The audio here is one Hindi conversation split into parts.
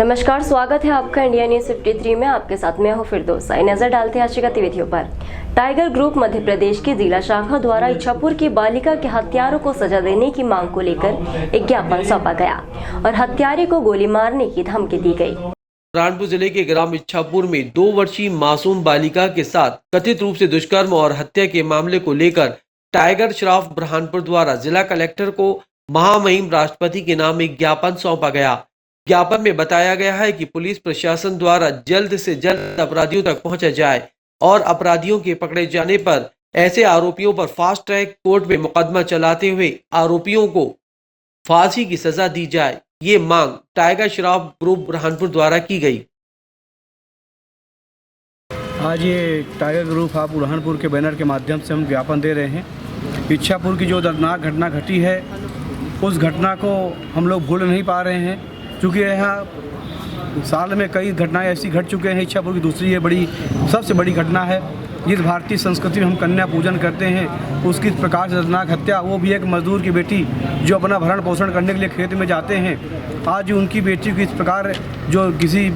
नमस्कार, स्वागत है आपका इंडिया न्यूज 53 में। आपके साथ मैं हूं फिरदौस। नजर डालते हैं आज की गतिविधियों पर। टाइगर ग्रुप मध्य प्रदेश की जिला शाखा द्वारा इच्छापुर की बालिका के हत्यारों को सजा देने की मांग को लेकर एक ज्ञापन सौंपा गया और हत्यारे को गोली मारने की धमकी दी गई। बुरहानपुर जिले के ग्राम इच्छापुर में 2 वर्षीय मासूम बालिका के साथ कथित रूप से दुष्कर्म और हत्या के मामले को लेकर टाइगर श्रॉफ बुरहानपुर द्वारा जिला कलेक्टर को महामहिम राष्ट्रपति के नाम एक ज्ञापन सौंपा गया। ज्ञापन में बताया गया है कि पुलिस प्रशासन द्वारा जल्द से जल्द अपराधियों तक पहुंचा जाए और अपराधियों के पकड़े जाने पर ऐसे आरोपियों पर फास्ट ट्रैक कोर्ट में मुकदमा चलाते हुए आरोपियों को फांसी की सजा दी जाए। ये मांग टाइगर श्रॉफ ग्रुप बुरहानपुर द्वारा की गई। आज ये टाइगर ग्रुप ऑफ बुरहानपुर के बैनर के माध्यम से हम ज्ञापन दे रहे हैं। इच्छापुर की जो दर्दनाक घटना घटी है, उस घटना को हम लोग भूल नहीं पा रहे हैं, क्योंकि यहाँ साल में कई घटनाएं ऐसी घट चुके हैं। इच्छापुर की दूसरी ये सबसे बड़ी घटना है। जिस भारतीय संस्कृति में हम कन्या पूजन करते हैं, उसकी इस प्रकार से दर्दनाक हत्या, वो भी एक मजदूर की बेटी जो अपना भरण पोषण करने के लिए खेत में जाते हैं, आज उनकी बेटी को इस प्रकार जो किसी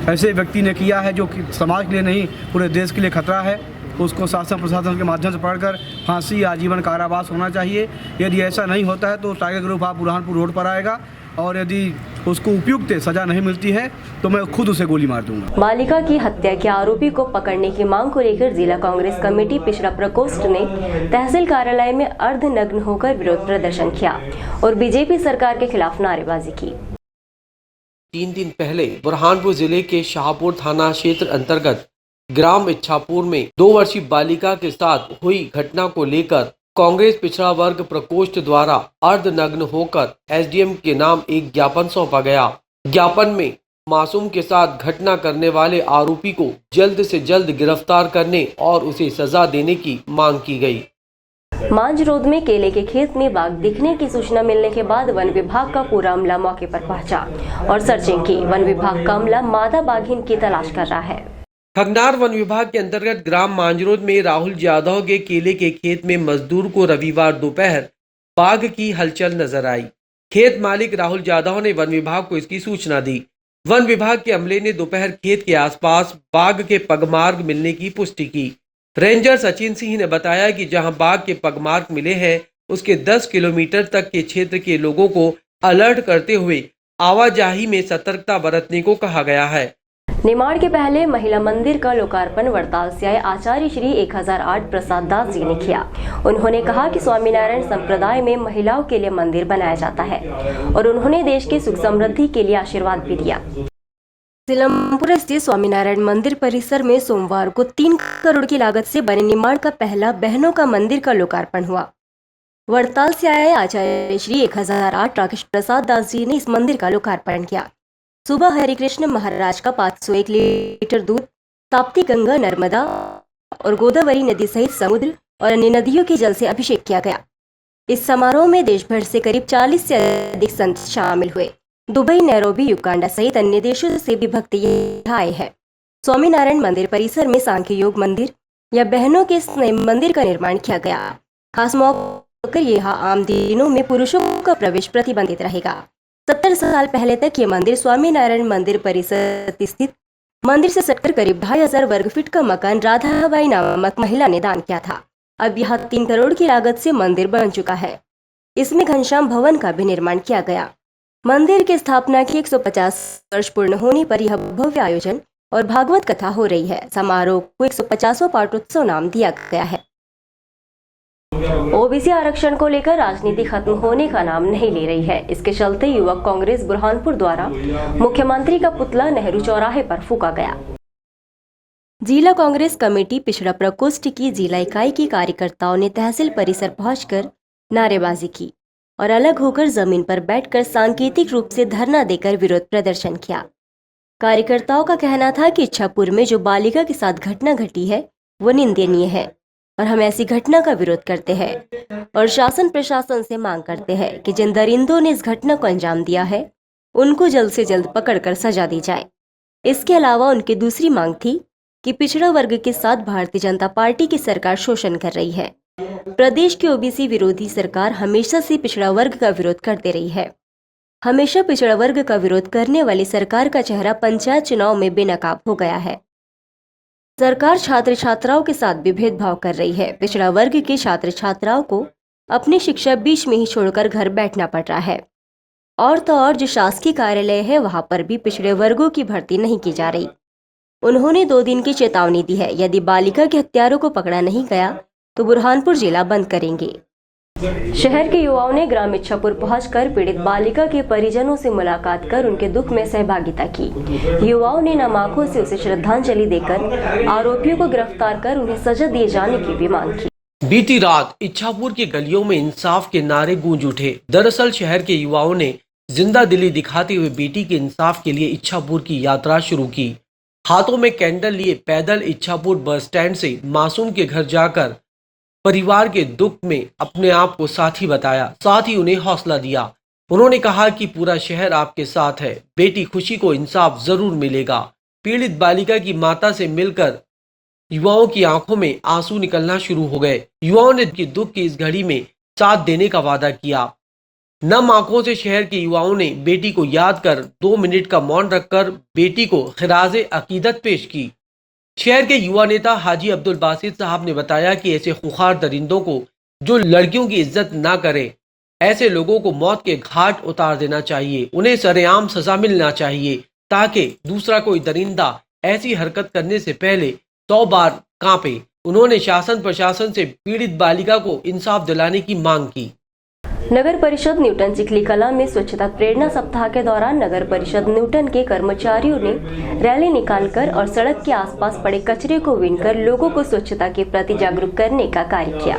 ऐसे व्यक्ति ने किया है जो कि समाज के लिए नहीं पूरे देश के लिए खतरा है, उसको शासन प्रशासन के माध्यम से पकड़कर फांसी या आजीवन कारावास होना चाहिए। यदि ऐसा नहीं होता है तो tiger group of Burhanpur road पर आएगा और यदि उसको उपयुक्त सजा नहीं मिलती है तो मैं खुद उसे गोली मार दूंगा। बालिका की हत्या के आरोपी को पकड़ने की मांग को लेकर जिला कांग्रेस कमेटी पिछड़ा प्रकोष्ठ ने तहसील कार्यालय में अर्धनग्न होकर विरोध प्रदर्शन किया और बीजेपी सरकार के खिलाफ नारेबाजी की। 3 दिन पहले बुरहानपुर जिले के शाहपुर थाना क्षेत्र अंतर्गत ग्राम इच्छापुर में 2 वर्षीय बालिका के साथ हुई घटना को लेकर कांग्रेस पिछड़ा वर्ग प्रकोष्ठ द्वारा अर्धनग्न होकर एसडीएम के नाम एक ज्ञापन सौंपा गया। ज्ञापन में मासूम के साथ घटना करने वाले आरोपी को जल्द से जल्द गिरफ्तार करने और उसे सजा देने की मांग की गई। मांझरोद में केले के खेत में बाघ दिखने की सूचना मिलने के बाद वन विभाग का पूरा अमला मौके पर पहुंचा और सर्चिंग की। वन विभाग का अमला मादा बाघिन की तलाश कर रहा है। खगनार वन विभाग के अंतर्गत ग्राम मांझरोद में राहुल यादव के केले के खेत में मजदूर को रविवार दोपहर बाघ की हलचल नजर आई। खेत मालिक राहुल यादव ने वन विभाग को इसकी सूचना दी। वन विभाग के अमले ने दोपहर खेत के आसपास बाघ के पगमार्ग मिलने की पुष्टि की। रेंजर सचिन सिंह ने बताया कि जहां बाघ के पगमार्ग मिले हैं, उसके 10 किलोमीटर तक के क्षेत्र के लोगों को अलर्ट करते हुए आवाजाही में सतर्कता बरतने को कहा गया है। निमाड़ के पहले महिला मंदिर का लोकार्पण वड़ताल से आए आचार्य श्री 1008 प्रसाद दास जी ने किया। उन्होंने कहा कि स्वामीनारायण संप्रदाय में महिलाओं के लिए मंदिर बनाया जाता है और उन्होंने देश की सुख समृद्धि के लिए आशीर्वाद भी दिया। सिलमपुर स्थित स्वामीनारायण मंदिर परिसर में सोमवार को 3 करोड़ की लागत से बने निमाड़ का पहला बहनों का मंदिर का लोकार्पण हुआ। वड़ताल से आए आचार्य श्री 1008 राकेश प्रसाद दास जी ने इस मंदिर का लोकार्पण किया। सुबह हरिकृष्ण महाराज का 501 लीटर दूध ताप्ती गंगा, नर्मदा और गोदावरी नदी सहित समुद्र और अन्य नदियों के जल से अभिषेक किया गया। इस समारोह में देश भर से करीब 40 से अधिक संत शामिल हुए। दुबई, नैरोबी, युगांडा सहित अन्य देशों से भी भक्त यहाँ आए हैं। स्वामीनारायण मंदिर परिसर में सांख्य योग मंदिर या बहनों के स्नेह मंदिर का निर्माण किया गया। खास मौके पर यहाँ आम दिनों में पुरुषों का प्रवेश प्रतिबंधित रहेगा। 70 साल पहले तक ये मंदिर स्वामीनारायण मंदिर परिसर स्थित मंदिर से सटकर करीब 2500 वर्ग फीट का मकान राधाबाई नामक महिला ने दान किया था। अब यहाँ 3 करोड़ की लागत से मंदिर बन चुका है। इसमें घनश्याम भवन का भी निर्माण किया गया। मंदिर की स्थापना की 150 वर्ष पूर्ण होने पर यह भव्य आयोजन और भागवत कथा हो रही है। समारोह को 150वां पाटोत्सव नाम दिया गया है। ओबीसी आरक्षण को लेकर राजनीति खत्म होने का नाम नहीं ले रही है। इसके चलते युवक कांग्रेस बुरहानपुर द्वारा मुख्यमंत्री का पुतला नेहरू चौराहे पर फूका गया। जिला कांग्रेस कमेटी पिछड़ा प्रकोष्ठ की जिला इकाई के कार्यकर्ताओं ने तहसील परिसर पहुंचकर नारेबाजी की और अलग होकर जमीन पर बैठकर सांकेतिक रूप से धरना देकर विरोध प्रदर्शन किया। कार्यकर्ताओं का कहना था कि इच्छापुर में जो बालिका के साथ घटना घटी है वो निंदनीय है और हम ऐसी घटना का विरोध करते हैं और शासन प्रशासन से मांग करते हैं कि जिन दरिंदों ने इस घटना को अंजाम दिया है उनको जल्द से जल्द पकड़कर सजा दी जाए। इसके अलावा उनकी दूसरी मांग थी कि पिछड़ा वर्ग के साथ भारतीय जनता पार्टी की सरकार शोषण कर रही है। प्रदेश की ओबीसी विरोधी सरकार हमेशा से पिछड़ा वर्ग का विरोध करते रही है। हमेशा पिछड़ा वर्ग का विरोध करने वाली सरकार का चेहरा पंचायत चुनाव में बेनकाब हो गया है। सरकार छात्र छात्राओं के साथ भी भेदभाव कर रही है। पिछड़ा वर्ग के छात्र छात्राओं को अपनी शिक्षा बीच में ही छोड़कर घर बैठना पड़ रहा है। और तो और जो शासकीय कार्यालय है वहां पर भी पिछड़े वर्गों की भर्ती नहीं की जा रही। उन्होंने 2 दिन की चेतावनी दी है, यदि बालिका के हत्यारों को पकड़ा नहीं गया तो बुरहानपुर जिला बंद करेंगे। शहर के युवाओं ने ग्राम इच्छापुर पहुंचकर पीड़ित बालिका के परिजनों से मुलाकात कर उनके दुख में सहभागिता की। युवाओं ने नम आंखों से उसे श्रद्धांजलि देकर आरोपियों को गिरफ्तार कर उन्हें सजा दिए जाने की भी मांग की। बीती रात इच्छापुर की गलियों में इंसाफ के नारे गूंज उठे। दरअसल शहर के युवाओं ने जिंदा दिली दिखाते हुए बेटी के इंसाफ के लिए इच्छापुर की यात्रा शुरू की। हाथों में कैंडल लिए पैदल इच्छापुर बस स्टैंड से मासूम के घर जाकर परिवार के दुख में अपने आप को साथी बताया, साथ ही उन्हें हौसला दिया। उन्होंने कहा कि पूरा शहर आपके साथ है, बेटी खुशी को इंसाफ जरूर मिलेगा। पीड़ित बालिका की माता से मिलकर युवाओं की आंखों में आंसू निकलना शुरू हो गए। युवाओं ने दुख की इस घड़ी में साथ देने का वादा किया। नम आंखों से शहर के युवाओं ने बेटी को याद कर 2 मिनट का मौन रखकर बेटी को खिराजे अकीदत पेश की। शहर के युवा नेता हाजी अब्दुल बासित साहब ने बताया कि ऐसे खुखार दरिंदों को जो लड़कियों की इज्जत ना करे, ऐसे लोगों को मौत के घाट उतार देना चाहिए। उन्हें सरेआम सजा मिलना चाहिए ताकि दूसरा कोई दरिंदा ऐसी हरकत करने से पहले 100 बार कांपे। उन्होंने शासन प्रशासन से पीड़ित बालिका को इंसाफ दिलाने की मांग की। नगर परिषद न्यूटन चिखली कला में स्वच्छता प्रेरणा सप्ताह के दौरान नगर परिषद न्यूटन के कर्मचारियों ने रैली निकालकर और सड़क के आसपास पड़े कचरे को बीनकर लोगों को स्वच्छता के प्रति जागरूक करने का कार्य किया।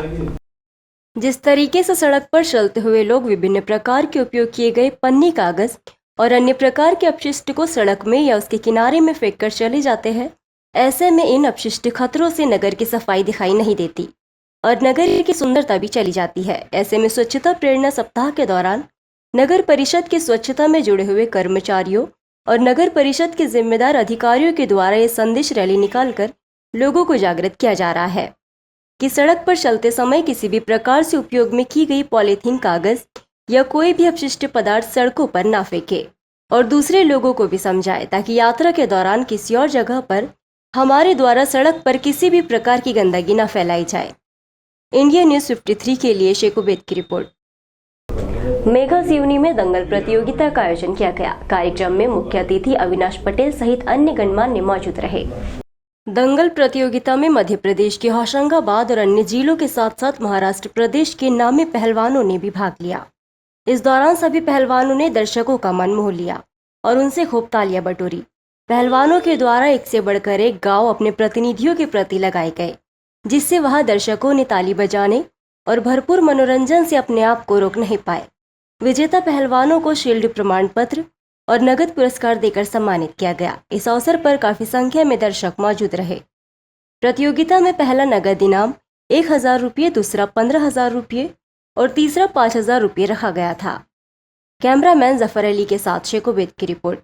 जिस तरीके से सड़क पर चलते हुए लोग विभिन्न प्रकार के उपयोग किए गए पन्नी, कागज और अन्य प्रकार के अपशिष्ट को सड़क में या उसके किनारे में फेंक कर चले जाते हैं, ऐसे में इन अपशिष्ट खतरों से नगर की सफाई दिखाई नहीं देती और नगर की सुंदरता भी चली जाती है। ऐसे में स्वच्छता प्रेरणा सप्ताह के दौरान नगर परिषद के स्वच्छता में जुड़े हुए कर्मचारियों और नगर परिषद के जिम्मेदार अधिकारियों के द्वारा ये संदेश रैली निकालकर लोगों को जागृत किया जा रहा है कि सड़क पर चलते समय किसी भी प्रकार से उपयोग में की गई पॉलीथीन, कागज या कोई भी अपशिष्ट पदार्थ सड़कों पर ना फेंके और दूसरे लोगों को भी समझाए ताकि यात्रा के दौरान किसी और जगह पर हमारे द्वारा सड़क पर किसी भी प्रकार की गंदगी न फैलाई जाए। इंडिया न्यूज़ 53 के लिए शेख उबैद की रिपोर्ट। मेघा सिवनी में दंगल प्रतियोगिता का आयोजन किया गया। कार्यक्रम में मुख्य अतिथि अविनाश पटेल सहित अन्य गणमान्य मौजूद रहे। दंगल प्रतियोगिता में मध्य प्रदेश के होशंगाबाद और अन्य जिलों के साथ साथ महाराष्ट्र प्रदेश के नामी पहलवानों ने भी भाग लिया। इस दौरान सभी पहलवानों ने दर्शकों का मन मोह लिया और उनसे खूब तालियां बटोरी। पहलवानों के द्वारा एक से बढ़कर एक गाँव अपने प्रतिनिधियों के प्रति लगाए गए, जिससे वहां दर्शकों ने ताली बजाने और भरपूर मनोरंजन से अपने आप को रोक नहीं पाए। विजेता पहलवानों को शील्ड, प्रमाण पत्र और नगद पुरस्कार देकर सम्मानित किया गया। इस अवसर पर काफी संख्या में दर्शक मौजूद रहे। प्रतियोगिता में पहला नगद इनाम 1000 रुपये, दूसरा 15,000 रुपये और तीसरा 5,000 रुपये रखा गया था। कैमरामैन जफर अली के साथ शेख उबैद की रिपोर्ट।